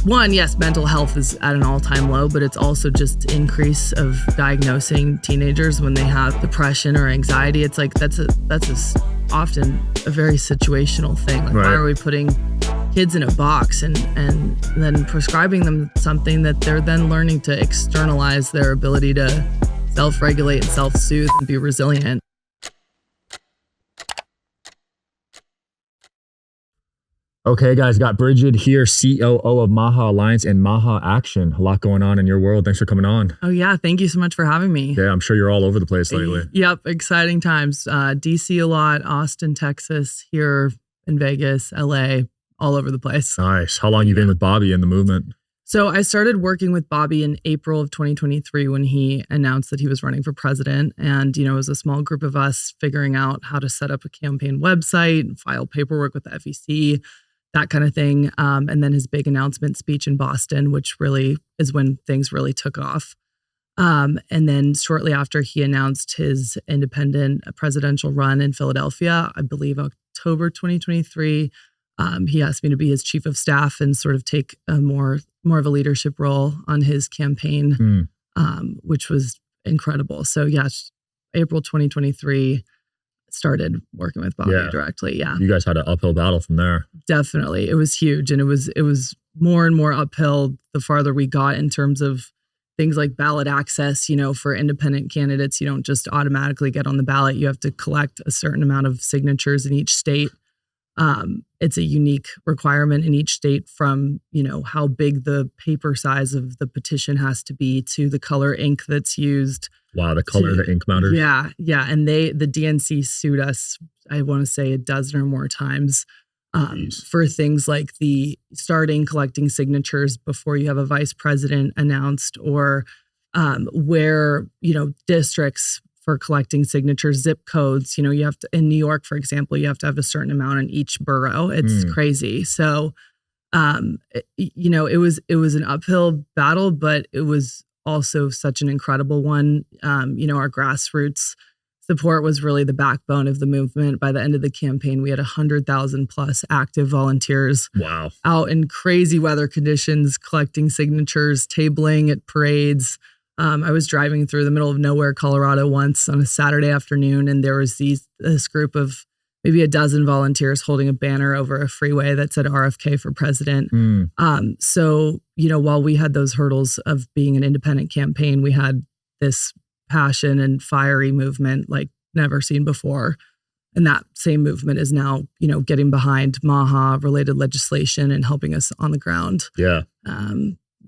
One, yes, mental health is at an all-time low, but it's also just increase of diagnosing teenagers when they have depression or anxiety. It's like that's often a very situational thing. Like, why are we putting kids in a box and then prescribing them something that they're then learning to externalize their ability to self-regulate and self-soothe and be resilient? Okay, guys, got Brigid here, COO of MAHA Alliance and MAHA Action. A lot going on in your world. Thanks for coming on. Oh, yeah. Thank you so much for having me. Yeah, I'm sure you're all over the place lately. Yep. Exciting times. DC a lot, Austin, Texas, here in Vegas, LA, all over the place. Nice. How long you been with Bobby in the movement? So I started working with Bobby in April of 2023 when he announced that he was running for president. And, it was a small group of us figuring out how to set up a campaign website, file paperwork with the FEC, that kind of thing. And then his big announcement speech in Boston, which really is when things really took off. And then shortly after he announced his independent presidential run in Philadelphia, I believe October 2023, he asked me to be his chief of staff and sort of take a more of a leadership role on his campaign, which was incredible. So April 2023, started working with Bobby directly. Yeah. You guys had an uphill battle from there. Definitely. It was huge. And it was more and more uphill the farther we got in terms of things like ballot access. For independent candidates, you don't just automatically get on the ballot. You have to collect a certain amount of signatures in each state. It's a unique requirement in each state from, how big the paper size of the petition has to be to the color ink that's used. Wow, the color of the ink matters. Yeah. And the DNC sued us, I want to say a dozen or more times for things like the starting collecting signatures before you have a vice president announced, or where, districts for collecting signatures, zip codes, you have to, in New York, for example, you have to have a certain amount in each borough. It's crazy. So, it was an uphill battle, but it was also such an incredible one. Our grassroots support was really the backbone of the movement. By the end of the campaign, we had 100,000 plus active volunteers. Wow. Out in crazy weather conditions, collecting signatures, tabling at parades. I was driving through the middle of nowhere, Colorado once on a Saturday afternoon, and there was this group of maybe a dozen volunteers holding a banner over a freeway that said RFK for president. So, while we had those hurdles of being an independent campaign, we had this passion and fiery movement like never seen before. And that same movement is now, getting behind MAHA related legislation and helping us on the ground. Yeah.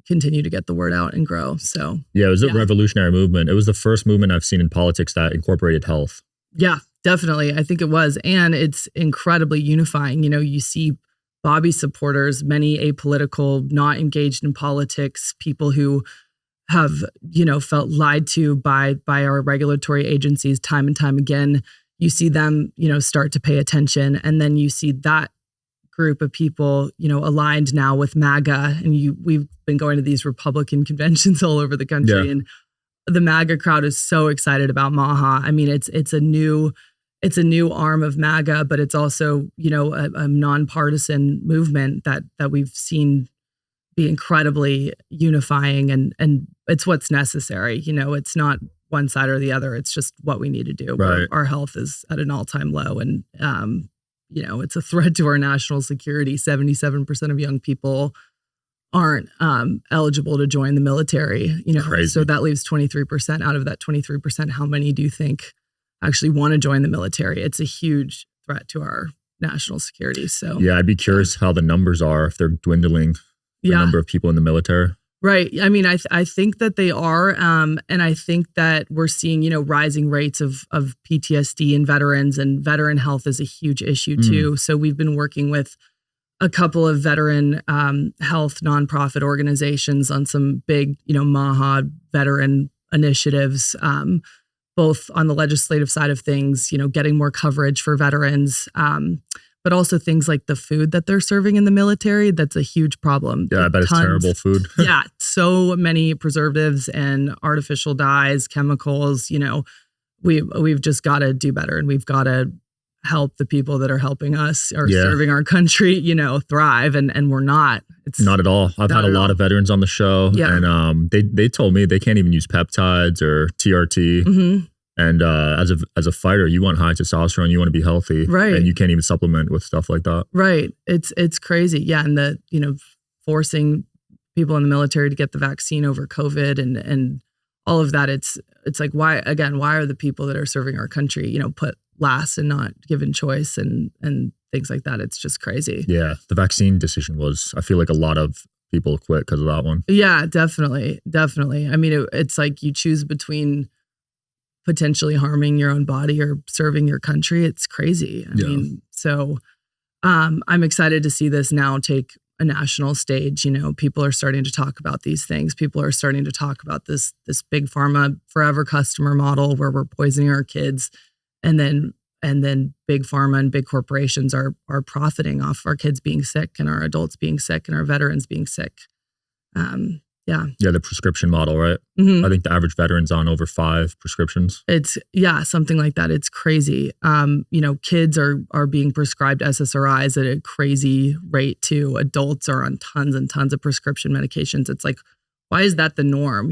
Continue to get the word out and grow. So yeah, it was a revolutionary movement. It was the first movement I've seen in politics that incorporated health. Yeah, definitely. I think it was. And it's incredibly unifying. You see Bobby supporters, many apolitical, not engaged in politics, people who have, felt lied to by our regulatory agencies time and time again. You see them, start to pay attention. And then you see that group of people, aligned now with MAGA, and we've been going to these Republican conventions all over the country, and the MAGA crowd is so excited about MAHA. I mean, it's a new arm of MAGA, but it's also, a nonpartisan movement that we've seen be incredibly unifying, and it's what's necessary. It's not one side or the other. It's just what we need to do. Right. Our health is at an all-time low, and it's a threat to our national security. 77% of young people aren't eligible to join the military. Crazy. So that leaves 23%. Out of that 23%, how many do you think actually want to join the military? It's a huge threat to our national security. So yeah, I'd be curious how the numbers are, if they're dwindling, the number of people in the military. Right. I mean, I think that they are. And I think that we're seeing, rising rates of PTSD in veterans, and veteran health is a huge issue too. So we've been working with a couple of veteran health nonprofit organizations on some big, MAHA veteran initiatives, both on the legislative side of things, getting more coverage for veterans, but also things like the food that they're serving in the military. That's a huge problem. Yeah, I bet it's terrible food. Yeah, so many preservatives and artificial dyes, chemicals. We've just got to do better, and we've got to help the people that are helping us or Yeah. serving our country, thrive. And we're not. It's Not at all. I've had a lot of veterans on the show, Yeah. and they told me they can't even use peptides or TRT. Mhm. And as a fighter, you want high testosterone, you want to be healthy, Right. and you can't even supplement with stuff like that. Right. It's crazy. Yeah. And forcing people in the military to get the vaccine over COVID and all of that. It's like, why are the people that are serving our country, put last and not given choice and things like that? It's just crazy. Yeah, the vaccine decision I feel like a lot of people quit because of that one. Yeah, definitely. I mean, it's like you choose between potentially harming your own body or serving your country. It's crazy. I mean, so I'm excited to see this now take a national stage. People are starting to talk about these things. People are starting to talk about this big pharma forever customer model where we're poisoning our kids, and then big pharma and big corporations are profiting off our kids being sick and our adults being sick and our veterans being sick. Yeah, the prescription model, right? Mm-hmm. I think the average veteran's on over 5 prescriptions. It's something like that. It's crazy. Kids are being prescribed SSRIs at a crazy rate too. Adults are on tons and tons of prescription medications. It's like, why is that the norm?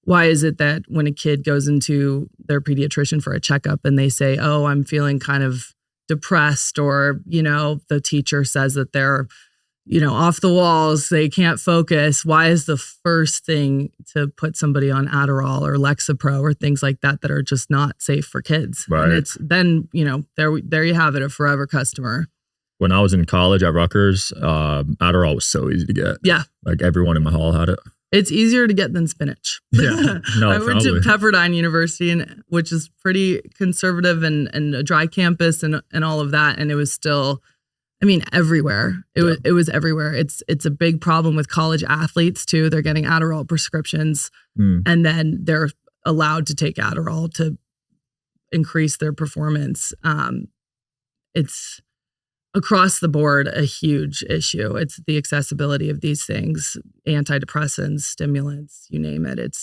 Why is it that when a kid goes into their pediatrician for a checkup and they say, oh, I'm feeling kind of depressed, or, the teacher says that they're off the walls, they can't focus. Why is the first thing to put somebody on Adderall or Lexapro or things like that are just not safe for kids? Right. And it's then, there you have it, a forever customer. When I was in college at Rutgers, Adderall was so easy to get. Yeah. Like everyone in my hall had it. It's easier to get than spinach. Yeah. No, I went to Pepperdine University, which is pretty conservative and a dry campus and all of that. And it was still, everywhere. It was everywhere. It's a big problem with college athletes too. They're getting Adderall prescriptions, and then they're allowed to take Adderall to increase their performance. It's across the board a huge issue. It's the accessibility of these things, antidepressants, stimulants, you name it.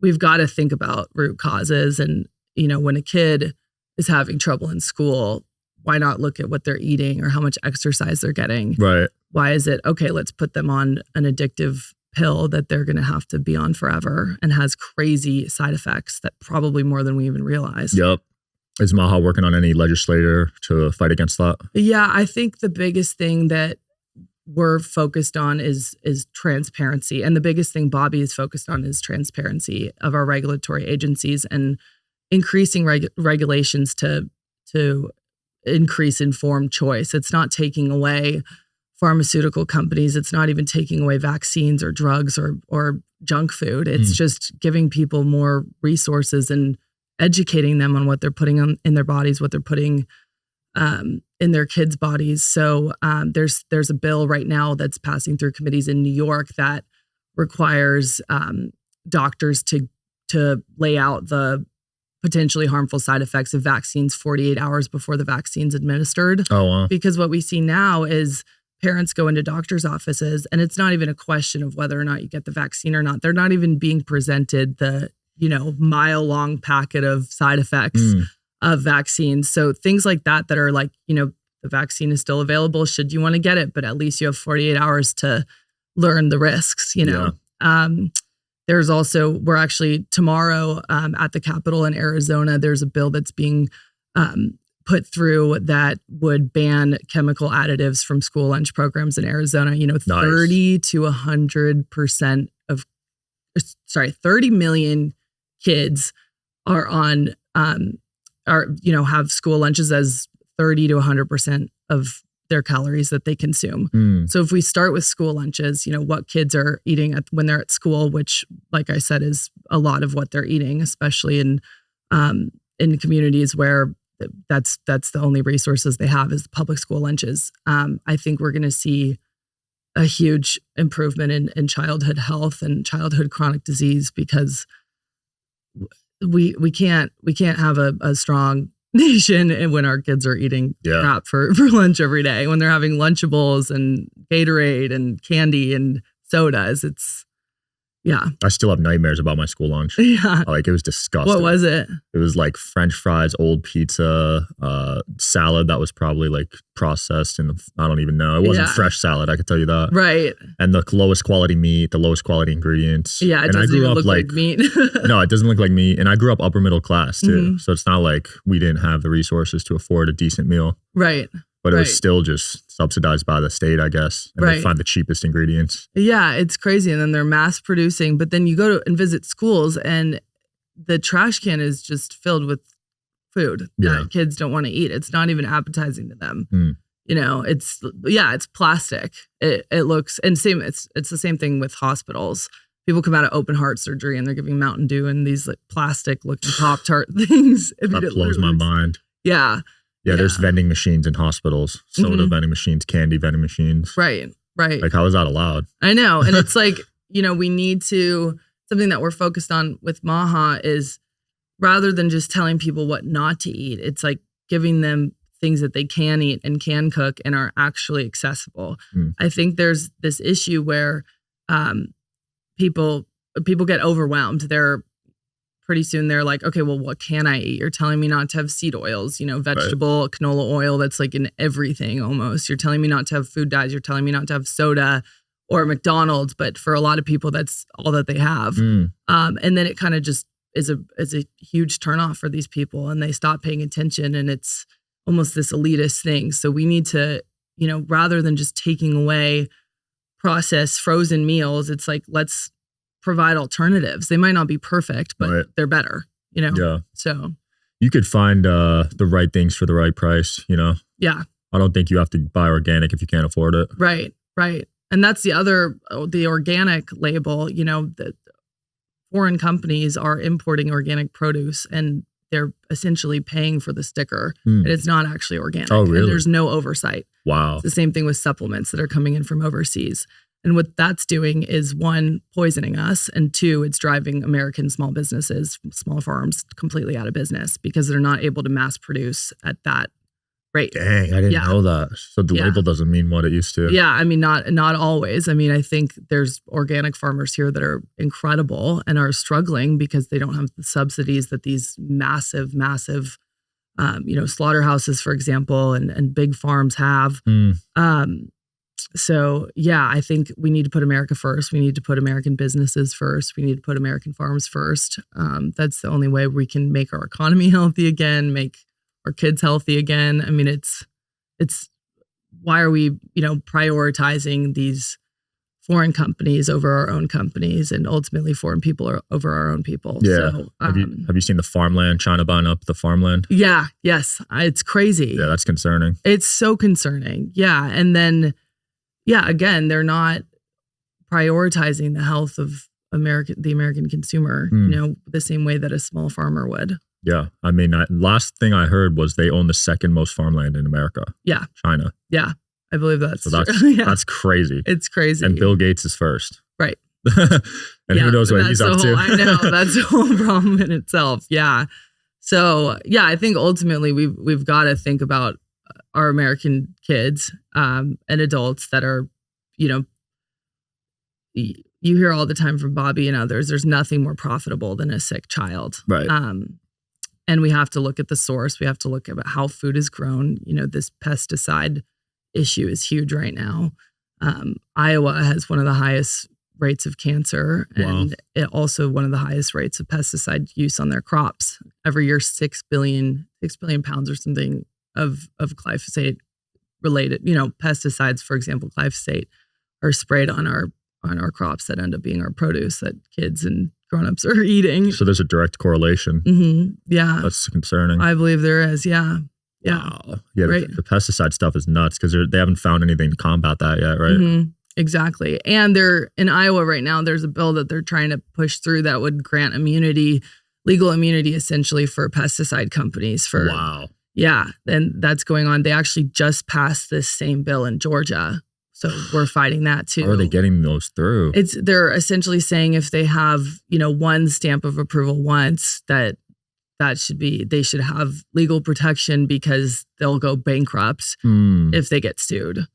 We've got to think about root causes. And, when a kid is having trouble in school, why not look at what they're eating or how much exercise they're getting? Right. Why is it, okay, let's put them on an addictive pill that they're going to have to be on forever and has crazy side effects that probably more than we even realize. Yep. Is Maha working on any legislator to fight against that? Yeah, I think the biggest thing that we're focused on is transparency. And the biggest thing Bobby is focused on is transparency of our regulatory agencies and increasing regulations to increase informed choice. It's not taking away pharmaceutical companies. It's not even taking away vaccines or drugs or junk food. It's just giving people more resources and educating them on what they're putting in their bodies, what they're putting in their kids' bodies. So there's a bill right now that's passing through committees in New York that requires doctors to lay out the potentially harmful side effects of vaccines 48 hours before the vaccine's administered. Oh, wow. Because what we see now is parents go into doctors' offices and it's not even a question of whether or not you get the vaccine or not. They're not even being presented the mile-long packet of side effects of vaccines. So things like that are like, the vaccine is still available should you want to get it, but at least you have 48 hours to learn the risks, Yeah. There's also, we're actually tomorrow at the Capitol in Arizona, there's a bill that's being put through that would ban chemical additives from school lunch programs in Arizona. Nice. 30 to 100% 30 million kids are on, have school lunches as 30 to 100% of their calories that they consume. So if we start with school lunches, what kids are eating when they're at school, which, like I said, is a lot of what they're eating, especially in communities where that's the only resources they have is the public school lunches. I think we're going to see a huge improvement in childhood health and childhood chronic disease because we can't have a strong nation and when our kids are eating crap for lunch every day, when they're having Lunchables and Gatorade and candy and sodas. Yeah. I still have nightmares about my school lunch. Yeah. Like, it was disgusting. What was it? It was like French fries, old pizza, salad that was probably like processed, and I don't even know. It wasn't fresh salad, I can tell you that. Right. And the lowest quality meat, the lowest quality ingredients. Yeah, it and doesn't even look like meat. No, it doesn't look like meat. And I grew up upper middle class too. So it's not like we didn't have the resources to afford a decent meal. Right. But it was still just subsidized by the state, I guess. And they find the cheapest ingredients. Yeah, it's crazy. And then they're mass producing. But then you go to and visit schools and the trash can is just filled with food that kids don't want to eat. It's not even appetizing to them. You know, it's plastic. It looks, and it's the same thing with hospitals. People come out of open heart surgery and they're giving Mountain Dew and these like plastic looking Pop-Tart things. That blows my mind. Yeah. Yeah, there's vending machines in hospitals, soda vending machines, candy vending machines. Right. Like, how is that allowed? I know. And it's like, you know, we need to, something that we're focused on with Maha is rather than just telling people what not to eat, it's like giving them things that they can eat and can cook and are actually accessible. I think there's this issue where people get overwhelmed. Pretty soon they're like, okay, well, what can I eat? You're telling me not to have seed oils, you know, vegetable canola oil that's like in everything almost. You're telling me not to have food dyes. You're telling me not to have soda or McDonald's. But for a lot of people, that's all that they have. And then it kind of just is a huge turnoff for these people and they stop paying attention and it's almost this elitist thing. So we need to, you know, rather than just taking away processed frozen meals, it's like, let's provide alternatives. They might not be perfect, but they're better, you know? Yeah. So you could find the right things for the right price, you know? Yeah. I don't think you have to buy organic if you can't afford it. Right. And that's the organic label, you know, the foreign companies are importing organic produce and they're essentially paying for the sticker. And it's not actually organic. Oh, really? And there's no oversight. Wow. It's the same thing with supplements that are coming in from overseas. And what that's doing is one, poisoning us, and two, it's driving American small businesses, small farms completely out of business because they're not able to mass produce at that rate. Dang, I didn't know that. So the label doesn't mean what it used to. Yeah, I mean, not always. I mean, I think there's organic farmers here that are incredible and are struggling because they don't have the subsidies that these massive, you know, slaughterhouses, for example, and big farms have. So yeah, I think we need to put America first. We need to put American businesses first. We need to put American farms first. That's the only way we can make our economy healthy again, make our kids healthy again. I mean, it's why are we, you know, prioritizing these foreign companies over our own companies and ultimately foreign people over our own people? Yeah. So, have you seen the Farmland, China buying up the Farmland? Yeah. Yes. It's crazy. Yeah, that's concerning. It's so concerning. Yeah. And then, yeah, again, they're not prioritizing the health of the American consumer, you know, the same way that a small farmer would. Yeah. I mean, last thing I heard was they own the second most farmland in America. Yeah. China. Yeah. I believe that's that's crazy. It's crazy. And Bill Gates is first. Right. And who knows what he's up to. I know. That's a whole problem in itself. Yeah. So, yeah, I think ultimately we've got to think about our American kids and adults that are, you know, you hear all the time from Bobby and others, there's nothing more profitable than a sick child. Right. And we have to look at the source. We have to look at how food is grown. You know, this pesticide issue is huge right now. Iowa has one of the highest rates of cancer and it also one of the highest rates of pesticide use on their crops. Every year, 6 billion pounds or something of glyphosate related, you know, pesticides, for example, glyphosate are sprayed on our crops that end up being our produce that kids and grown-ups are eating. So there's a direct correlation. Yeah. That's concerning. I believe there is. Yeah. Yeah. Wow. Yeah. Right. The pesticide stuff is nuts because they haven't found anything to combat that yet, right? Exactly. And they're in Iowa right now, there's a bill that they're trying to push through that would grant legal immunity essentially for pesticide companies for. Wow. Yeah. And that's going on. They actually just passed this same bill in Georgia. So we're fighting that too. How are they getting those through? They're essentially saying if they have, you know, one stamp of approval once, they should have legal protection because they'll go bankrupt if they get sued.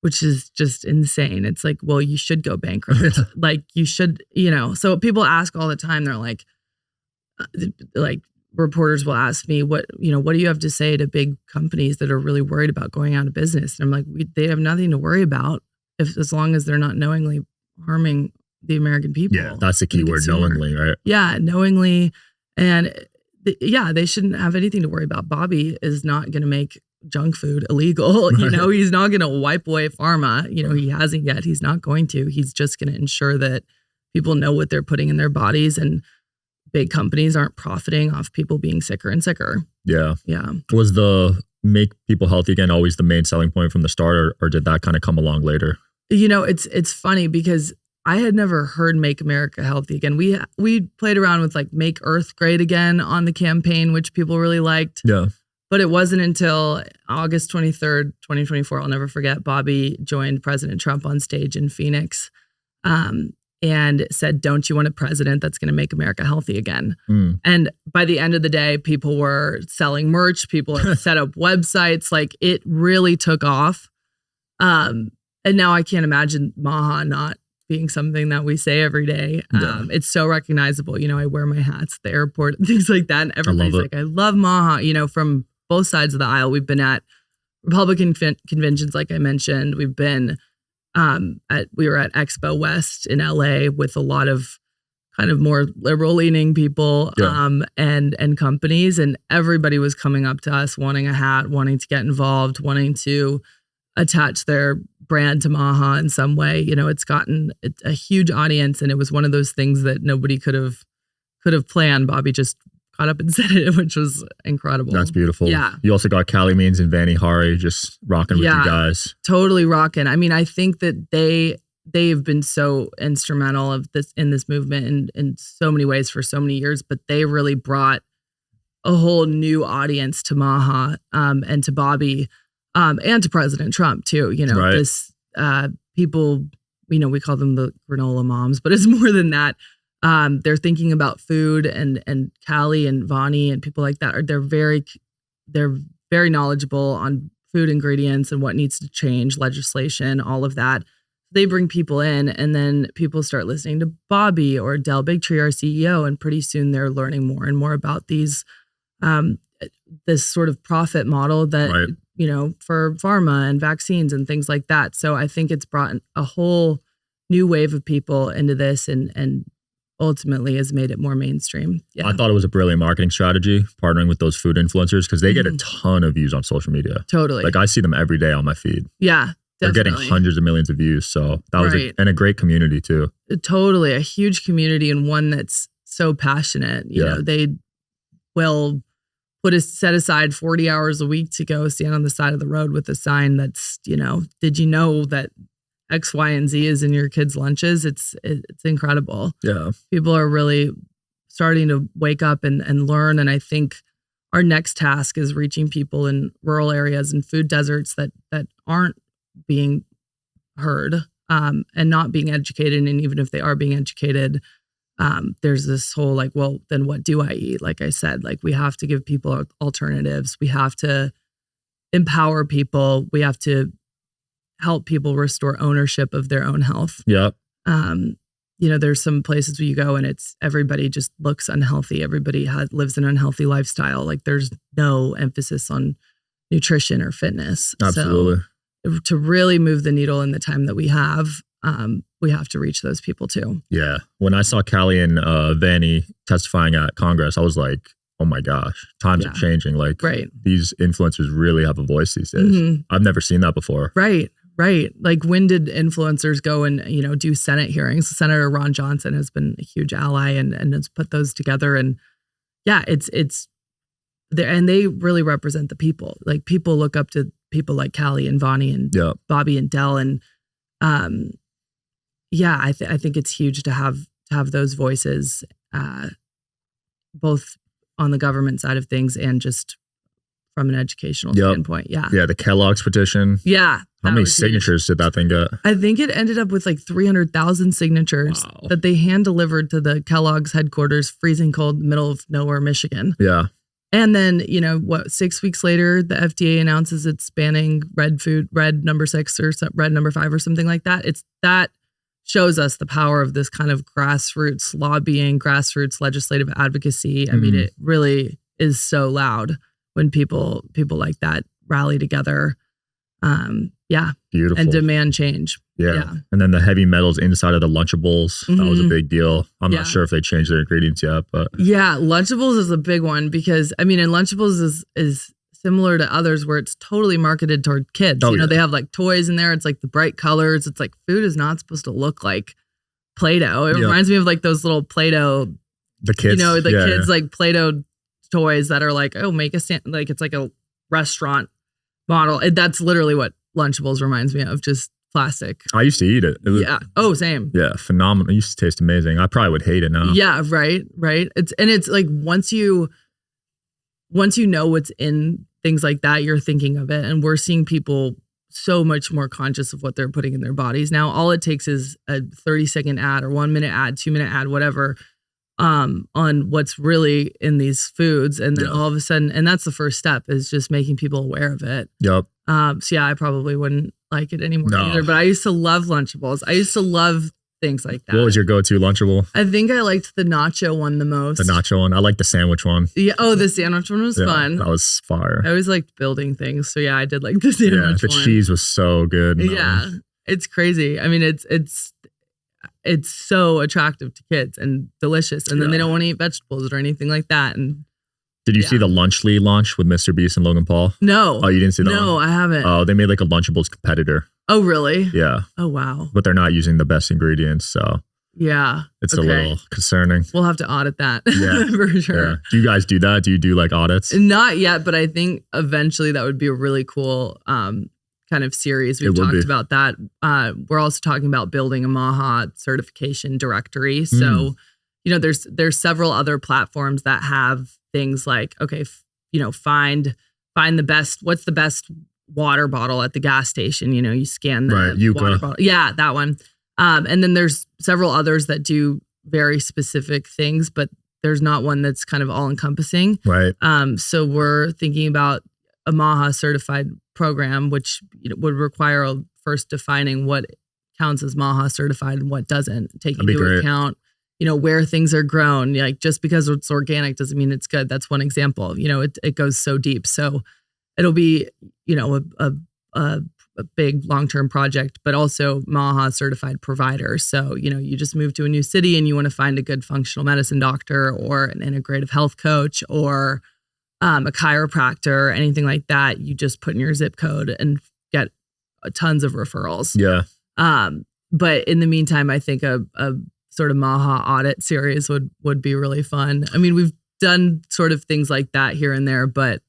which is just insane. It's like, well, you should go bankrupt. Like you should, so people ask all the time, they're like reporters will ask me what do you have to say to big companies that are really worried about going out of business? And I'm like, they have nothing to worry about as long as they're not knowingly harming the American people. Yeah, that's the key word, knowingly, right? Yeah, knowingly. And they shouldn't have anything to worry about. Bobby is not going to make junk food illegal. He's not going to wipe away pharma. He hasn't yet. He's not going to. He's just going to ensure that people know what they're putting in their bodies, and big companies aren't profiting off people being sicker and sicker. Yeah. Yeah. Was the make people healthy again always the main selling point from the start, or did that kind of come along later? It's funny because I had never heard Make America Healthy Again. We played around with like Make Earth Great Again on the campaign, which people really liked. Yeah. But it wasn't until August 23rd, 2024, I'll never forget, Bobby joined President Trump on stage in Phoenix and said, "Don't you want a president that's going to make America healthy again?" And by the end of the day, people were selling merch. People had set up websites. Like it really took off. And now I can't imagine Maha not being something that we say every day. It's so recognizable. I wear my hats at the airport and things like that. And everybody's like, I love Maha, from both sides of the aisle. We've been at Republican conventions, like I mentioned. We've been we were at Expo West in LA with a lot of kind of more liberal leaning people and companies. And everybody was coming up to us wanting a hat, wanting to get involved, wanting to attach their brand to Maha in some way. It's gotten a huge audience, and it was one of those things that nobody could have planned. Bobby just got up and said it, which was incredible. That's beautiful. Yeah. You also got Callie Means and Vanny Hari just rocking with you guys. Totally rocking. I mean, I think that they've been so instrumental in this movement in so many ways for so many years, but they really brought a whole new audience to Maha and to Bobby. And to President Trump too, right. This people, we call them the granola moms, but it's more than that. They're thinking about food, and Callie and Vonnie and people like that they're very knowledgeable on food ingredients and what needs to change, legislation, all of that. They bring people in, and then people start listening to Bobby or Del Bigtree, our CEO, and pretty soon they're learning more and more about these this sort of profit model that. Right. For pharma and vaccines and things like that. So I think it's brought a whole new wave of people into this and ultimately has made it more mainstream. Yeah. I thought it was a brilliant marketing strategy, partnering with those food influencers, because they get a ton of views on social media. Totally. Like I see them every day on my feed. Yeah, definitely. They're getting hundreds of millions of views. So that was a great community too. Totally. A huge community, and one that's so passionate. You know, they will set aside 40 hours a week to go stand on the side of the road with a sign that's, did you know that X, Y, and Z is in your kids' lunches? It's incredible. Yeah. People are really starting to wake up and learn. And I think our next task is reaching people in rural areas and food deserts that aren't being heard and not being educated. And even if they are being educated, there's this whole well, then what do I eat? Like I said, we have to give people alternatives. We have to empower people. We have to help people restore ownership of their own health. Yeah. There's some places where you go and it's everybody just looks unhealthy. Everybody lives an unhealthy lifestyle. There's no emphasis on nutrition or fitness. Absolutely. So to really move the needle in the time that we have to reach those people too. Yeah. When I saw Callie and Vanny testifying at Congress, I was like, oh my gosh, times are changing. These influencers really have a voice these days. Mm-hmm. I've never seen that before. Right. When did influencers go and, do Senate hearings? Senator Ron Johnson has been a huge ally and has put those together. And it's there, and they really represent the people. People look up to people like Callie and Vonnie and Bobby and Del. And I think it's huge to have those voices, both on the government side of things and just from an educational standpoint. Yeah. Yeah. The Kellogg's petition. Yeah. How many signatures did that thing get? I think it ended up with 300,000 signatures that they hand delivered to the Kellogg's headquarters, freezing cold, middle of nowhere, Michigan. Yeah. And then, 6 weeks later, the FDA announces it's banning red number 6 or red number 5 or something like that. That shows us the power of this kind of grassroots lobbying, grassroots legislative advocacy. I mean, it really is so loud when people like that rally together. Beautiful. And demand change. Yeah. And then the heavy metals inside of the Lunchables, that was a big deal. I'm not sure if they changed their ingredients yet, but. Yeah, Lunchables is a big one because, and Lunchables is similar to others where it's totally marketed toward kids. They have like toys in there. It's like the bright colors. It's like food is not supposed to look like Play-Doh. It reminds me of like those little Play-Doh. The kids. Kids like Play-Doh toys that are like, oh, make a stand, like it's like a restaurant model. That's literally what Lunchables reminds me of, just plastic. I used to eat it. Oh, same. Yeah, phenomenal. It used to taste amazing. I probably would hate it now. Yeah, right. It's like once you know what's in things like that, you're thinking of it. And we're seeing people so much more conscious of what they're putting in their bodies now. All it takes is a 30-second ad or 1 minute ad, 2 minute ad, whatever, on what's really in these foods. And then all of a sudden, and that's the first step, is just making people aware of it. Yep. So I probably wouldn't like it anymore either, but I used to love Lunchables. I used to love things like that. What was your go-to Lunchable? I think I liked the nacho one the most. The nacho one. I like the sandwich one. Yeah. Oh, the sandwich one was fun. That was fire. I always liked building things. So I did like the sandwich one. The cheese was so good. Yeah. It's crazy. I mean, it's so attractive to kids and delicious. And then they don't want to eat vegetables or anything like that. And did you see the Lunchly launch with Mr. Beast and Logan Paul? No. Oh, you didn't see that one? No, I haven't. Oh, they made like a Lunchables competitor. Oh, really? Yeah. Oh, wow. But they're not using the best ingredients, so yeah, it's a little concerning. We'll have to audit that. Yeah, for sure. Yeah. Do you guys do that? Do you do like audits? Not yet, but I think eventually that would be a really cool kind of series. We've talked about that. We're also talking about building a MAHA certification directory. So, there's several other platforms that have things like, okay, find the best. What's the best water bottle at the gas station? You scan the water bottle. Yeah, that one. And then there's several others that do very specific things, but there's not one that's kind of all encompassing. Right. So we're thinking about a MAHA certified program, which would require first defining what counts as MAHA certified and what doesn't, taking into account, where things are grown. Like just because it's organic doesn't mean it's good. That's one example. It goes so deep. So it'll be, a big long-term project, but also MAHA certified provider. So, you just move to a new city and you want to find a good functional medicine doctor or an integrative health coach or a chiropractor, anything like that. You just put in your zip code and get tons of referrals. Yeah. But in the meantime, I think a sort of MAHA audit series would be really fun. I mean, we've done sort of things like that here and there, but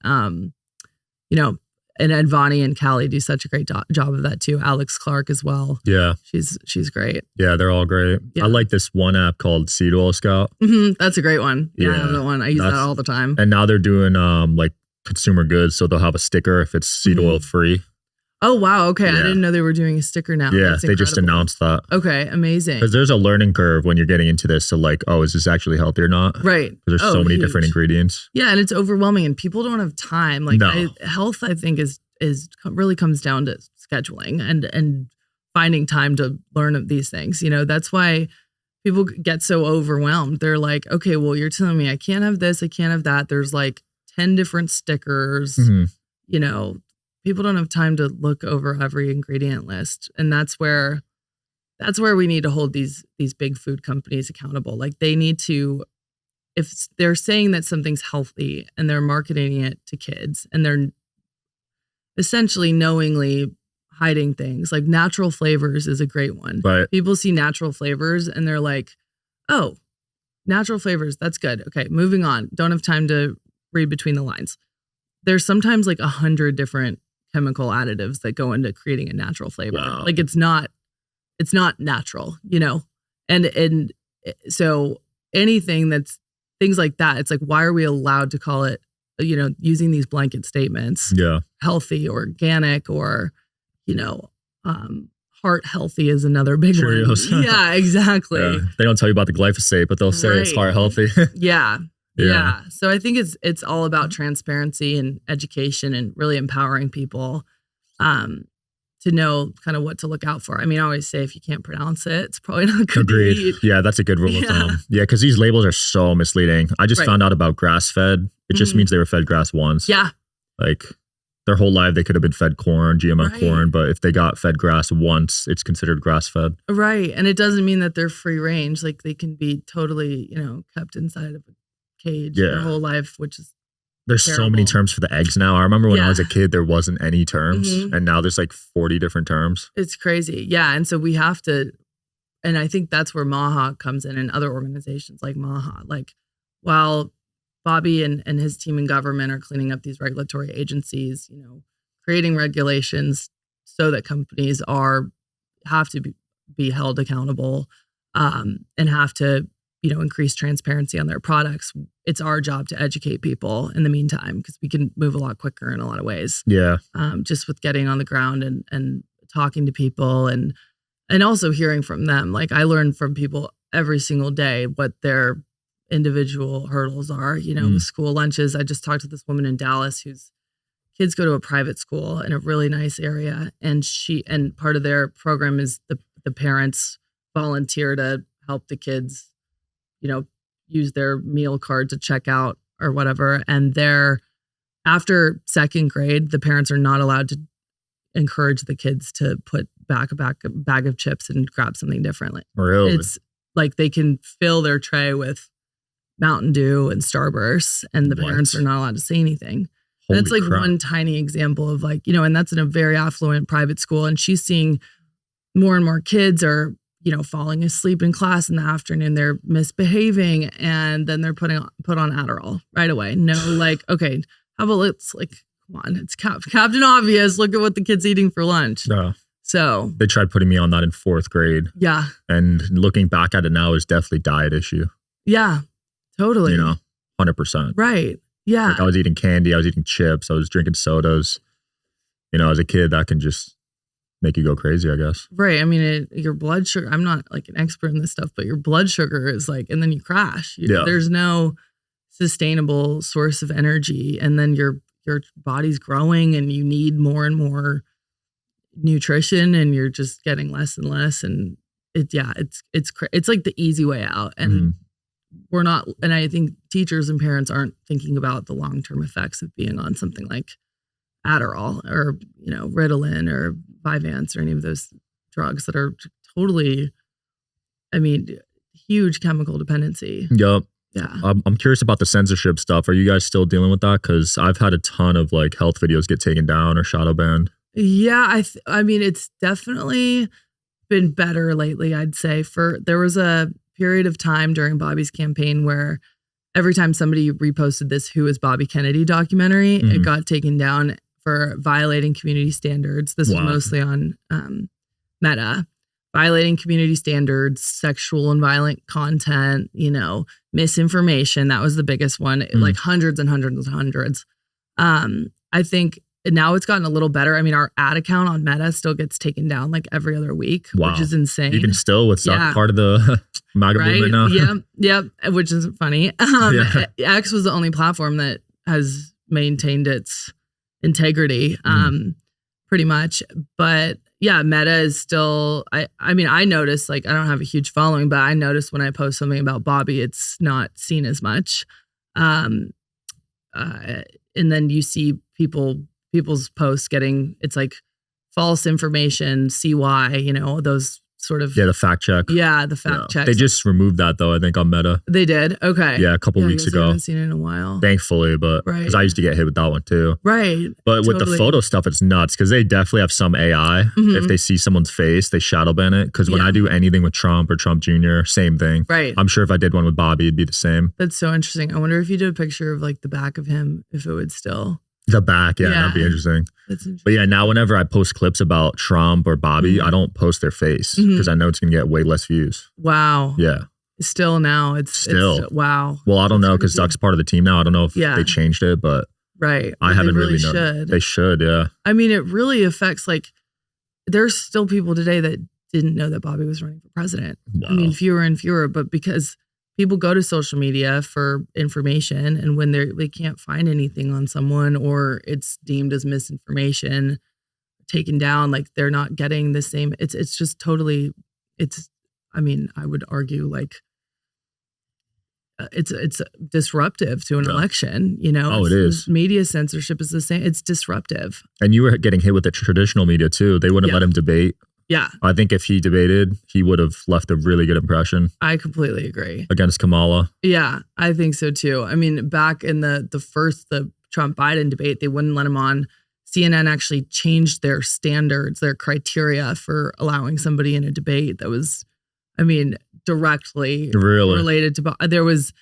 and Advani and Callie do such a great job of that too. Alex Clark as well. Yeah. She's great. Yeah, they're all great. Yeah. I like this one app called Seed Oil Scout. Mm-hmm. That's a great one. Yeah, I have that one. I use that all the time. And now they're doing like consumer goods. So they'll have a sticker if it's seed oil free. Oh, wow. Okay. Yeah. I didn't know they were doing a sticker now. Yeah, they just announced that. Okay, amazing. Because there's a learning curve when you're getting into this. So like, oh, is this actually healthy or not? Right. Because there's so many different ingredients. Yeah, and it's overwhelming and people don't have time. Like health, I think, is really comes down to scheduling and finding time to learn these things. That's why people get so overwhelmed. They're like, okay, well, you're telling me I can't have this, I can't have that. There's like 10 different stickers. Mm-hmm. People don't have time to look over every ingredient list. And that's where we need to hold these big food companies accountable. Like they need to, if they're saying that something's healthy and they're marketing it to kids and they're essentially knowingly hiding things, like natural flavors is a great one. Right. People see natural flavors and they're like, oh, natural flavors, that's good. Okay, moving on. Don't have time to read between the lines. There's sometimes like 100 different chemical additives that go into creating a natural flavor. Wow. Like it's not natural, and so anything that's things like that, it's like, why are we allowed to call it, using these blanket statements, healthy, organic, or, heart healthy is another big Cheerios. one. Yeah, exactly. Yeah. They don't tell you about the glyphosate, but they'll say it's heart healthy. Yeah. Yeah. So I think it's all about transparency and education and really empowering people to know kind of what to look out for. I mean, I always say if you can't pronounce it, it's probably not good to eat. Yeah, that's a good rule of thumb. Yeah, because these labels are so misleading. I just found out about grass-fed. It just means they were fed grass once. Yeah. Like their whole life they could have been fed corn, GMO corn, but if they got fed grass once, it's considered grass-fed. Right. And it doesn't mean that they're free range. Like they can be totally, kept inside of a cage their whole life, which is there's terrible. So many terms for the eggs now. I remember when I was a kid, there wasn't any terms, and now there's like 40 different terms. It's crazy. Yeah. And so we have to, and I think that's where MAHA comes in and other organizations like MAHA. Like while Bobby and his team in government are cleaning up these regulatory agencies, creating regulations so that companies have to be held accountable and have to, increase transparency on their products. It's our job to educate people in the meantime, because we can move a lot quicker in a lot of ways. Yeah. Just with getting on the ground and talking to people and also hearing from them. Like I learn from people every single day what their individual hurdles are, with school lunches. I just talked to this woman in Dallas whose kids go to a private school in a really nice area. And part of their program is the parents volunteer to help the kids, use their meal card to check out or whatever. And after second grade, the parents are not allowed to encourage the kids to put back a bag of chips and grab something differently. Really? It's like they can fill their tray with Mountain Dew and Starburst, and the parents are not allowed to say anything. That's like one tiny example of and that's in a very affluent private school. And she's seeing more and more kids are, falling asleep in class in the afternoon. They're misbehaving, and then they're put on Adderall right away. No, okay, how about come on, it's Captain Obvious. Look at what the kid's eating for lunch. Yeah. So they tried putting me on that in 4th grade. Yeah. And looking back at it now, is definitely diet issue. Yeah, totally. 100%. Right. Yeah. Like I was eating candy, I was eating chips, I was drinking sodas. As a kid, that can just make you go crazy, I guess. Right. I mean, your blood sugar, I'm not like an expert in this stuff, but your blood sugar is and then you crash. There's no sustainable source of energy. And then your body's growing and you need more and more nutrition, and you're just getting less and less. And it's like the easy way out. And we're not, and I think teachers and parents aren't thinking about the long-term effects of being on something like Adderall or, Ritalin or Vyvanse or any of those drugs that are totally, huge chemical dependency. Yep. Yeah. I'm curious about the censorship stuff. Are you guys still dealing with that? Because I've had a ton of health videos get taken down or shadow banned. Yeah. It's definitely been better lately, I'd say. There was a period of time during Bobby's campaign where every time somebody reposted this Who is Bobby Kennedy documentary, it got taken down for violating community standards. This was mostly on Meta. Violating community standards, sexual and violent content, misinformation. That was the biggest one, hundreds and hundreds and hundreds. I think now it's gotten a little better. Our ad account on Meta still gets taken down every other week, which is insane. Even still with part of the MAGA movement now. Yeah, which is funny. X was the only platform that has maintained its integrity, pretty much. But yeah, Meta is still, I notice, I don't have a huge following, but I notice when I post something about Bobby, it's not seen as much. And then you see people's posts getting, it's false information, CY, those sort of. Yeah, the fact check. Yeah, the fact check. They just removed that though, I think, on Meta. They did? Okay. Yeah, a couple weeks ago. I haven't seen it in a while. Thankfully, but because I used to get hit with that one too. Right. But with the photo stuff, it's nuts because they definitely have some AI. If they see someone's face, they shadow ban it. Because when I do anything with Trump or Trump Jr., same thing. Right. I'm sure if I did one with Bobby, it'd be the same. That's so interesting. I wonder if you did a picture of the back of him, if it would still. The back, that'd be interesting. That's interesting. But yeah, now whenever I post clips about Trump or Bobby, I don't post their face because I know it's gonna get way less views. Wow. Yeah. Still now, it's wow. Well, I don't know because Zuck's part of the team now. I don't know if they changed it, but I haven't really known. They should, yeah. It really affects there's still people today that didn't know that Bobby was running for president. Wow. Fewer and fewer, but because people go to social media for information, and when they can't find anything on someone or it's deemed as misinformation, taken down, like they're not getting the same. It's just totally. I mean, I would argue like it's disruptive to an election. You know, it is. Media censorship is the same. It's disruptive. And you were getting hit with the traditional media too. They wouldn't let him debate. Yeah. I think if he debated, he would have left a really good impression. I completely agree. Against Kamala. Yeah, I think so too. I mean, back in the Trump-Biden debate, they wouldn't let him on. CNN actually changed their standards, their criteria for allowing somebody in a debate that was, I mean, directly related to, it was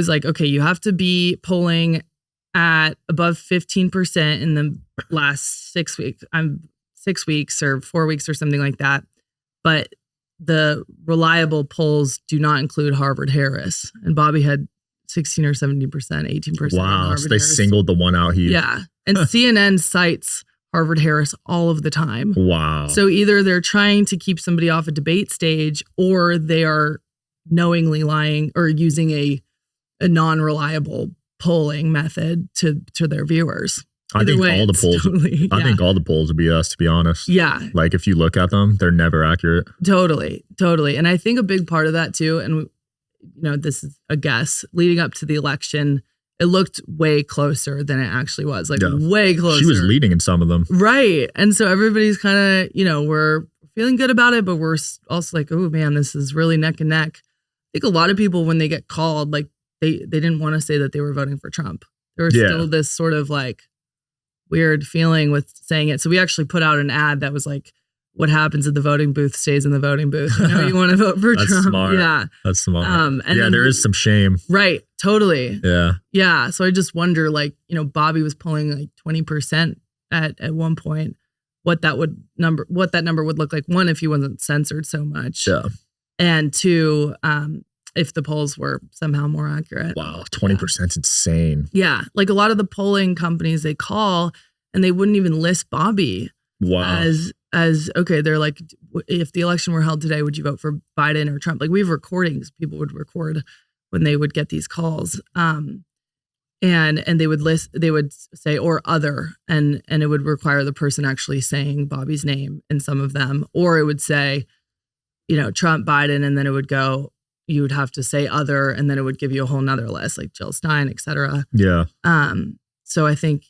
like, okay, you have to be polling at above 15% in the last 6 weeks. 6 weeks or 4 weeks or something like that. But the reliable polls do not include Harvard-Harris. And Bobby had 16 or 17%, 18%. Wow. So they singled the one out here. Yeah. And CNN cites Harvard-Harris all of the time. Wow. So either they're trying to keep somebody off a debate stage, or they are knowingly lying or using a non-reliable polling method to their viewers. I think all the polls. Totally, I think all the polls are BS, to be honest. Yeah. Like if you look at them, they're never accurate. Totally. And I think a big part of that too, and you know, this is a guess, leading up to the election, it looked way closer than it actually was. Like way closer. She was leading in some of them. Right. And so everybody's kind of, you know, we're feeling good about it, but we're also like, oh man, this is really neck and neck. I think a lot of people, when they get called, like they didn't want to say that they were voting for Trump. There was still this sort of like weird feeling with saying it. So we actually put out an ad that was like, what happens at the voting booth stays in the voting booth. You know, you want to vote for That's Trump. Smart. Yeah. That's smart. And there is some shame. Right. Totally. Yeah. Yeah. So I just wonder, like, you know, Bobby was pulling like 20% at one point, what that number would look like. One, if he wasn't censored so much. Yeah. And two, if the polls were somehow more accurate. Wow. 20% is insane. Yeah. Like a lot of the polling companies they call, and they wouldn't even list Bobby. Wow. As okay, they're like, if the election were held today, would you vote for Biden or Trump? Like we have recordings. People would record when they would get these calls. And they would say, or other, and it would require the person actually saying Bobby's name in some of them, or it would say, you know, Trump, Biden, and then it would go, you would have to say other, and then it would give you a whole nother list, like Jill Stein, et cetera. Yeah. So I think,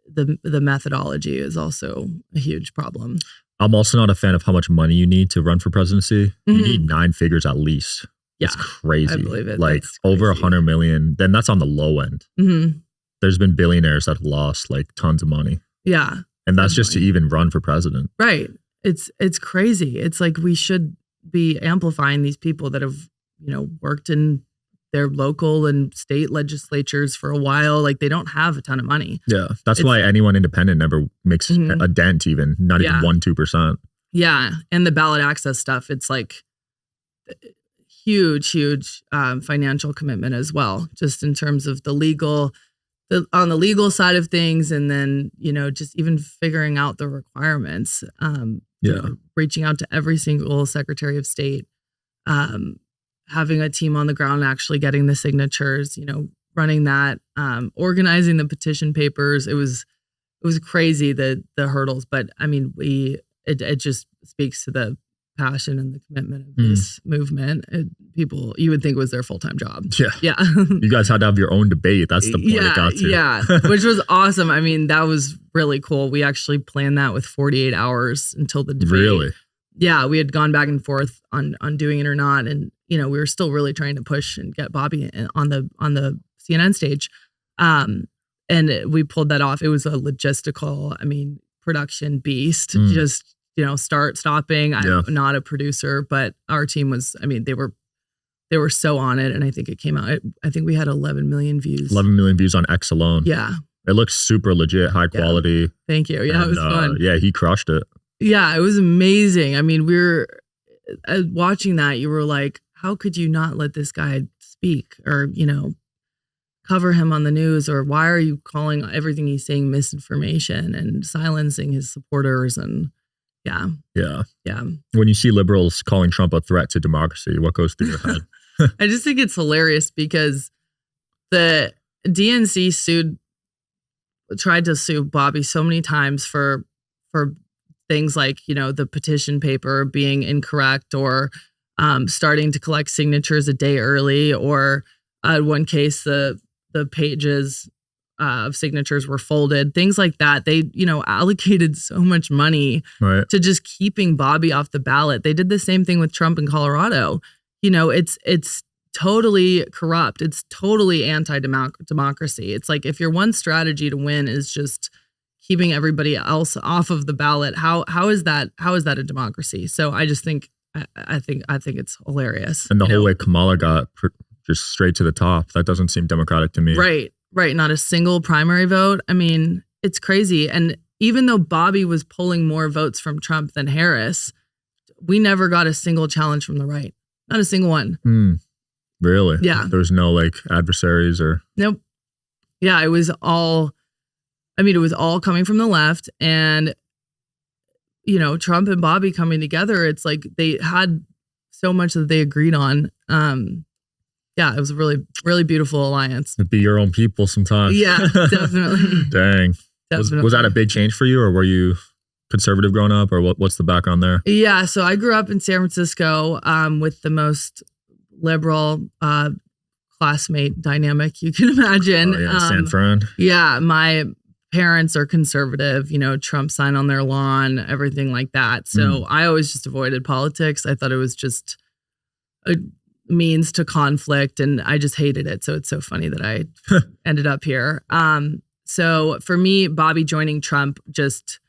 the methodology is also a huge problem. I'm also not a fan of how much money you need to run for presidency. You need 9 figures at least. Yeah, it's crazy. I believe it. Like over 100 million. Then that's on the low end. Mm-hmm. There's been billionaires that have lost like tons of money. Yeah. And that's just to even run for president. Right. It's crazy. It's like we should be amplifying these people that have, you know, worked in their local and state legislatures for a while. Like they don't have a ton of money. Yeah. That's why anyone independent never makes a dent, even not even 1-2%. Yeah. And the ballot access stuff, it's like huge financial commitment as well, just in terms of on the legal side of things. And then, you know, just even figuring out the requirements, you know, reaching out to every single Secretary of State, having a team on the ground, actually getting the signatures, you know, running that, organizing the petition papers. It was crazy, the hurdles, but I mean, it just speaks to the passion and the commitment of this movement. People, you would think it was their full-time job. Yeah. You guys had to have your own debate. That's the point it got to. Yeah. Which was awesome. I mean, that was really cool. We actually planned that with 48 hours until the debate. Really? Yeah. We had gone back and forth on doing it or not. And, you know, we were still really trying to push and get Bobby on the CNN stage. And we pulled that off. It was a logistical, production beast. Just, you know, stopping. I'm not a producer, but our team was, they were so on it. And I think it came out, I think we had 11 million views. 11 million views on X alone. Yeah. It looks super legit, high quality. Thank you. Yeah, it was fun. Yeah, he crushed it. Yeah, it was amazing. I mean, we were watching that. You were like, how could you not let this guy speak or, you know, cover him on the news? Or why are you calling everything he's saying misinformation and silencing his supporters? And yeah. When you see liberals calling Trump a threat to democracy, what goes through your head? I just think it's hilarious because the DNC tried to sue Bobby so many times for things like, the petition paper being incorrect or starting to collect signatures a day early, or one case the pages of signatures were folded, things like that. They, allocated so much money to just keeping Bobby off the ballot. They did the same thing with Trump in Colorado. It's totally corrupt. It's totally anti-democracy. It's like if your one strategy to win is just keeping everybody else off of the ballot, how is that a democracy? So I just think I think it's hilarious. And the whole way Kamala got just straight to the top, that doesn't seem democratic to me. Right. Not a single primary vote. I mean, it's crazy. And even though Bobby was pulling more votes from Trump than Harris, we never got a single challenge from the right. Not a single one. Really? Yeah. There was no adversaries or. Nope. Yeah, it was all coming from the left, and Trump and Bobby coming together. It's like they had so much that they agreed on. Yeah, it was a really, really beautiful alliance. Be your own people sometimes. Yeah, definitely. Dang. Definitely. Was that a big change for you, or were you conservative growing up, or what's the background there? Yeah, so I grew up in San Francisco with the most liberal classmate dynamic you can imagine. Oh, yeah, San Fran. Yeah, my parents are conservative, Trump sign on their lawn, everything like that. So I always just avoided politics. I thought it was just a means to conflict, and I just hated it. So it's so funny that I ended up here. So for me, Bobby joining Trump just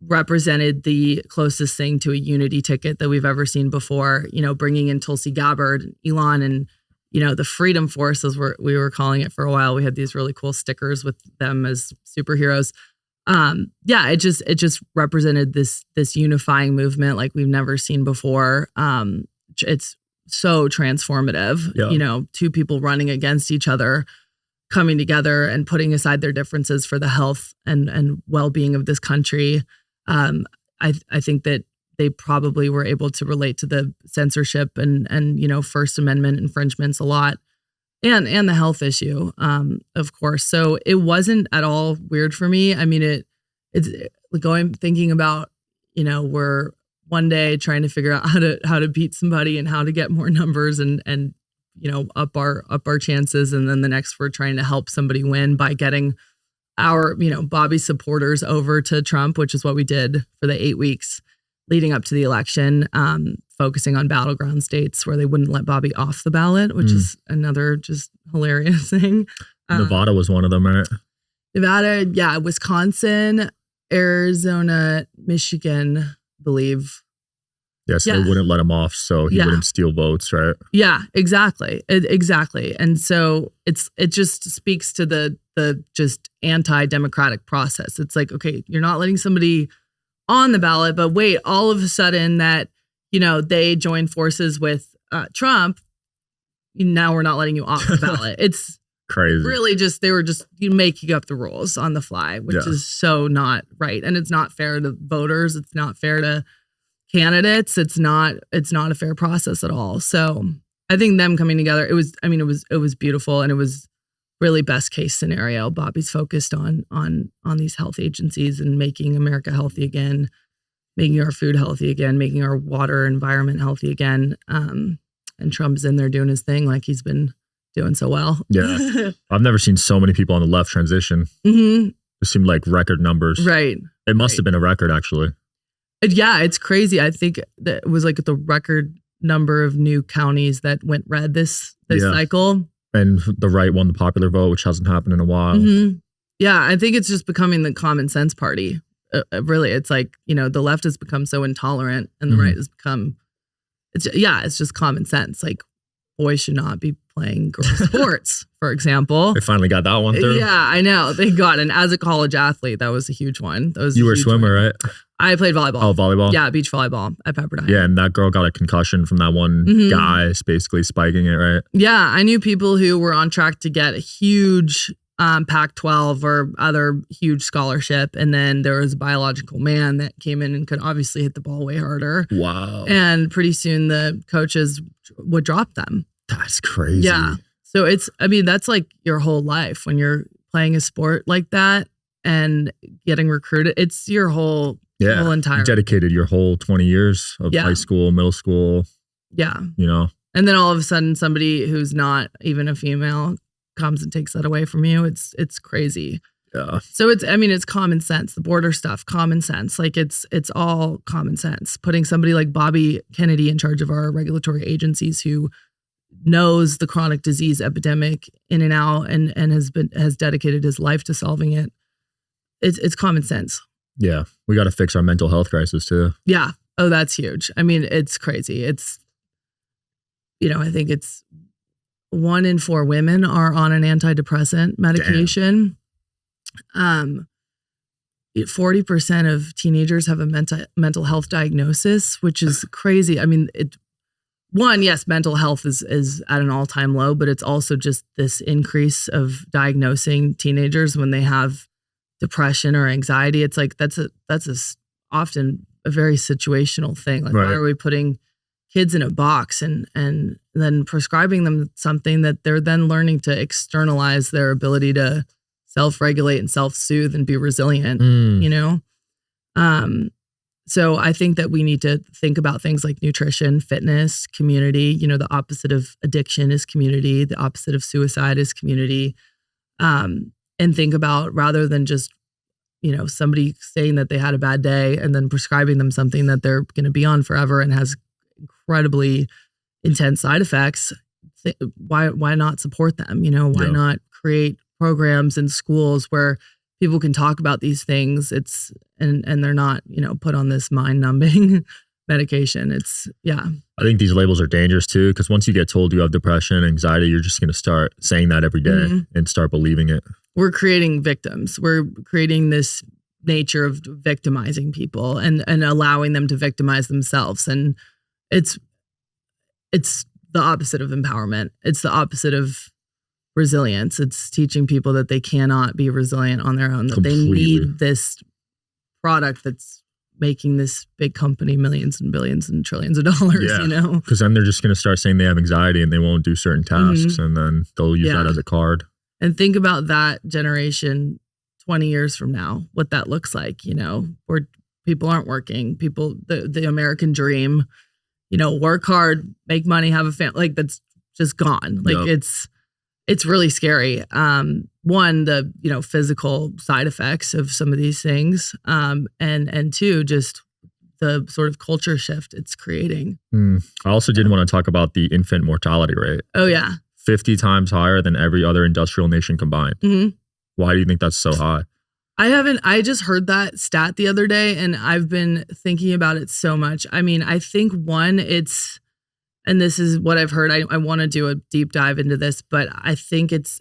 represented the closest thing to a unity ticket that we've ever seen before. Bringing in Tulsi Gabbard, Elon, and the Freedom Force, as we were calling it for a while. We had these really cool stickers with them as superheroes. It just represented this unifying movement like we've never seen before. It's so transformative. Yeah. Two people running against each other, coming together and putting aside their differences for the health and well-being of this country. I think that they probably were able to relate to the censorship and First Amendment infringements a lot, and the health issue, of course. So it wasn't at all weird for me. I mean, it's thinking about, we're one day trying to figure out how to beat somebody and how to get more numbers and up our chances, and then the next we're trying to help somebody win by getting our Bobby supporters over to Trump, which is what we did for the 8 weeks leading up to the election, focusing on battleground states where they wouldn't let Bobby off the ballot, which is another just hilarious thing. Nevada was one of them, right? Nevada, yeah, Wisconsin, Arizona, Michigan, I believe. Yes, they wouldn't let him off, so he wouldn't steal votes, right? Yeah, exactly. Exactly. And so it just speaks to the just anti-democratic process. It's like, okay, you're not letting somebody on the ballot, but wait, all of a sudden that, they join forces with Trump, now we're not letting you off the ballot. It's crazy. Really they were just making up the rules on the fly, which is so not right. And it's not fair to voters. It's not fair to candidates. It's not a fair process at all. So I think them coming together, it was beautiful, and it was really best case scenario. Bobby's focused on these health agencies and making America healthy again, making our food healthy again, making our water environment healthy again. And Trump's in there doing his thing like he's been doing so well. Yeah. I've never seen so many people on the left transition. It seemed like record numbers. Right. It must have been a record, actually. Yeah, it's crazy. I think that it was like the record number of new counties that went red this cycle. And the right won the popular vote, which hasn't happened in a while. Yeah, I think it's just becoming the common sense party. Really, it's like, the left has become so intolerant and the right has become, it's just common sense. Like, boys should not be playing girls sports, for example. They finally got that one through. Yeah, I know. They got it. And as a college athlete, that was a huge one. You were a swimmer, right? I played volleyball. Oh, volleyball? Yeah, beach volleyball at Pepperdine. Yeah, and that girl got a concussion from that one guy basically spiking it, right? Yeah, I knew people who were on track to get a huge Pac-12 or other huge scholarship. And then there was a biological man that came in and could obviously hit the ball way harder. Wow. And pretty soon the coaches would drop them. That's crazy. Yeah. So that's like your whole life when you're playing a sport like that and getting recruited. It's your whole entire. You dedicated your whole 20 years of high school, middle school. Yeah. You know? And then all of a sudden somebody who's not even a female comes and takes that away from you. It's crazy. Yeah. So it's common sense. The border stuff, common sense. Like it's all common sense. Putting somebody like Bobby Kennedy in charge of our regulatory agencies who knows the chronic disease epidemic in and out and has dedicated his life to solving it. It's common sense. Yeah. We got to fix our mental health crisis too. Yeah. Oh, that's huge. I mean, it's crazy. It's, I think it's 1 in 4 women are on an antidepressant medication. 40% of teenagers have a mental health diagnosis, which is crazy. I mean, yes, mental health is at an all-time low, but it's also just this increase of diagnosing teenagers when they have depression or anxiety. It's like that's often a very situational thing. Like, why are we putting kids in a box and then prescribing them something that they're then learning to externalize their ability to self-regulate and self-soothe and be resilient, So I think that we need to think about things like nutrition, fitness, community. The opposite of addiction is community. The opposite of suicide is community. And think about, rather than just, somebody saying that they had a bad day and then prescribing them something that they're going to be on forever and has incredibly intense side effects. Why not support them? Why not create programs in schools where people can talk about these things? And they're not, put on this mind-numbing medication. I think these labels are dangerous too, because once you get told you have depression, anxiety, you're just going to start saying that every day and start believing it. We're creating victims. We're creating this nature of victimizing people and allowing them to victimize themselves. And it's the opposite of empowerment. It's the opposite of resilience. It's teaching people that they cannot be resilient on their own, that they need this product that's making this big company millions and billions and trillions of dollars, Because then they're just going to start saying they have anxiety and they won't do certain tasks, and then they'll use that as a card. And think about that generation 20 years from now, what that looks like, where people aren't working, the American dream, work hard, make money, have a family, like that's just gone. Like it's really scary. One, the, physical side effects of some of these things. And two, just the sort of culture shift it's creating. I also did want to talk about the infant mortality rate. Oh yeah. 50 times higher than every other industrial nation combined. Why do you think that's so high? I just heard that stat the other day and I've been thinking about it so much. I mean, I think and this is what I've heard. I want to do a deep dive into this, but I think it's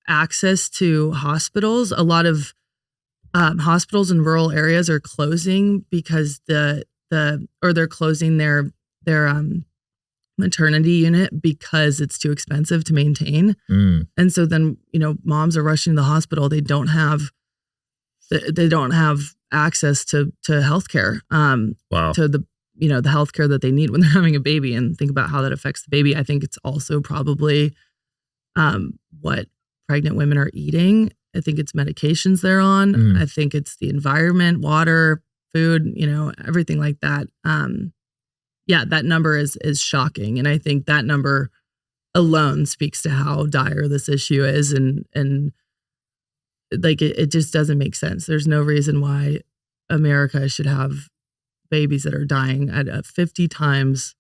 access to hospitals. A lot of hospitals in rural areas are closing because they're closing their maternity unit because it's too expensive to maintain. And so then, moms are rushing to the hospital. They don't have access to healthcare, to the healthcare that they need when they're having a baby, and think about how that affects the baby. I think it's also probably what pregnant women are eating. I think it's medications they're on. I think it's the environment, water, food, everything like that. That number is shocking. And I think that number alone speaks to how dire this issue is. And like, it just doesn't make sense. There's no reason why America should have babies that are dying at 50 times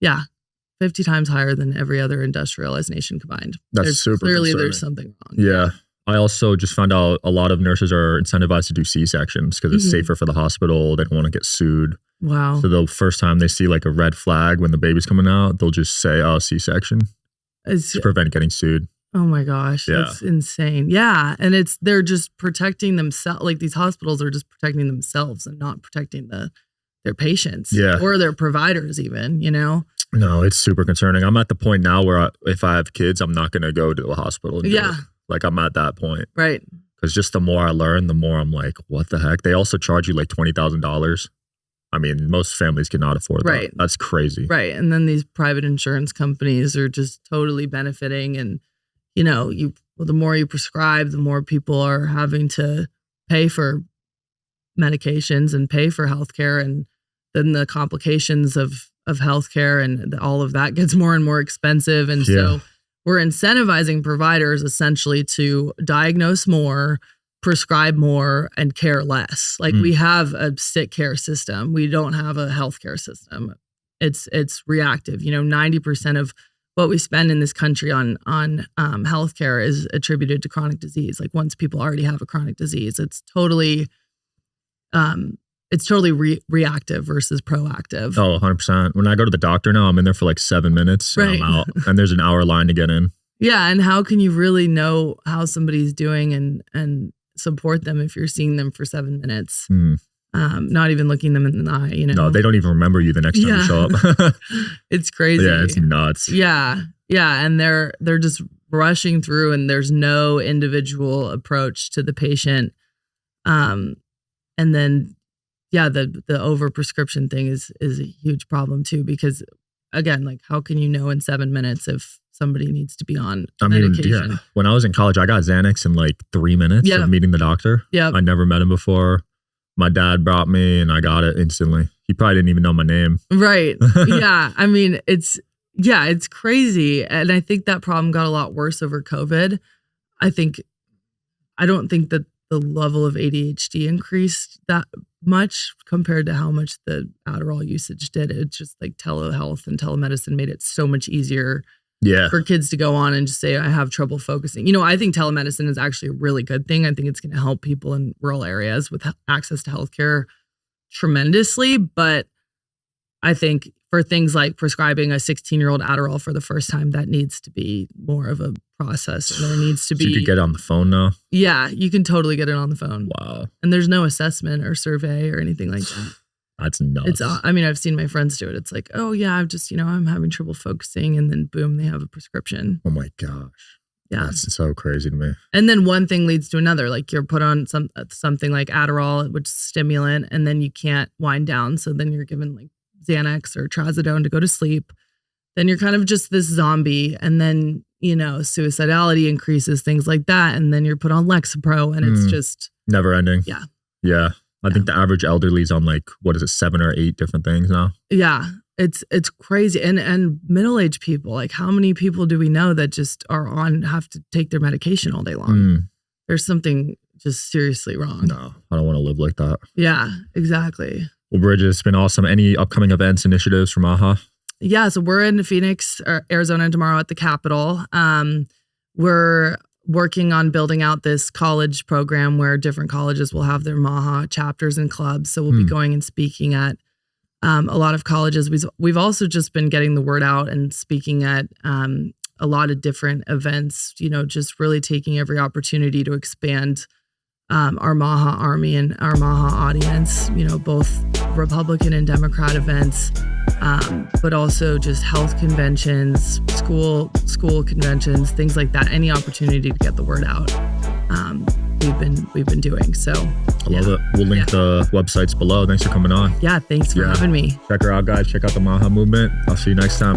higher than every other industrialized nation combined. That's super clearly concerning. There's something wrong. Yeah. I also just found out a lot of nurses are incentivized to do C-sections because it's safer for the hospital. They don't want to get sued. Wow. So the first time they see like a red flag when the baby's coming out, they'll just say, C-section to prevent getting sued. Oh my gosh. Yeah. That's insane. Yeah. And they're just protecting themselves. Like, these hospitals are just protecting themselves and not protecting their patients or their providers even, No, it's super concerning. I'm at the point now where if I have kids, I'm not going to go to a hospital. Like I'm at that point. Right. Because just the more I learn, the more I'm like, what the heck? They also charge you like $20,000. I mean, most families cannot afford that. Right. That's crazy. Right. And then these private insurance companies are just totally benefiting. And, the more you prescribe, the more people are having to pay for medications and pay for healthcare. And then the complications of healthcare and all of that gets more and more expensive. And so we're incentivizing providers essentially to diagnose more, prescribe more, and care less. Like we have a sick care system. We don't have a healthcare system. It's reactive. 90% of what we spend in this country on healthcare is attributed to chronic disease. Like once people already have a chronic disease, it's totally reactive versus proactive. Oh, 100%. When I go to the doctor now, I'm in there for like 7 minutes and I'm out. And there's an hour line to get in. Yeah. And how can you really know how somebody's doing and support them if you're seeing them for 7 minutes? Not even looking them in the eye, No, they don't even remember you the next time you show up. It's crazy. Yeah, it's nuts. Yeah. Yeah. And they're just rushing through and there's no individual approach to the patient. And then, the overprescription thing is a huge problem too, because again, like how can you know in 7 minutes if somebody needs to be on medication? Yeah. When I was in college, I got Xanax in like 3 minutes of meeting the doctor. Yeah. I never met him before. My dad brought me and I got it instantly. He probably didn't even know my name. Right. Yeah. I mean, it's crazy. And I think that problem got a lot worse over COVID. I don't think that the level of ADHD increased that much compared to how much the Adderall usage did. It's just like telehealth and telemedicine made it so much easier for kids to go on and just say, I have trouble focusing. I think telemedicine is actually a really good thing. I think it's going to help people in rural areas with access to healthcare tremendously. But I think for things like prescribing a 16-year-old Adderall for the first time, that needs to be more of a process. And there needs to be. You could get it on the phone now? Yeah, you can totally get it on the phone. Wow. And there's no assessment or survey or anything like that. That's nuts. I've seen my friends do it. It's like, oh yeah, I've just, I'm having trouble focusing. And then boom, they have a prescription. Oh my gosh. Yeah. That's so crazy to me. And then one thing leads to another. Like you're put on something like Adderall, which is stimulant, and then you can't wind down. So then you're given like Xanax or Trazodone to go to sleep. Then you're kind of just this zombie. And then, suicidality increases, things like that. And then you're put on Lexapro and it's just never ending. Yeah. Yeah. I think the average elderly's on like, 7 or 8 different things now? Yeah, it's crazy. And middle-aged people, like how many people do we know that just have to take their medication all day long? There's something just seriously wrong. No, I don't want to live like that. Yeah, exactly. Well, Brigid, it's been awesome. Any upcoming events, initiatives from MAHA? Yeah, so we're in Phoenix, Arizona tomorrow at the Capitol. We're working on building out this college program where different colleges will have their MAHA chapters and clubs. So we'll be going and speaking at a lot of colleges. We've also just been getting the word out and speaking at a lot of different events, just really taking every opportunity to expand our MAHA army and our MAHA audience, both Republican and Democrat events, but also just health conventions, school conventions, things like that. Any opportunity to get the word out, we've been doing. So I love it. We'll link the websites below. Thanks for coming on. Yeah, thanks for having me. Check her out, guys. Check out the Maha Movement. I'll see you next time.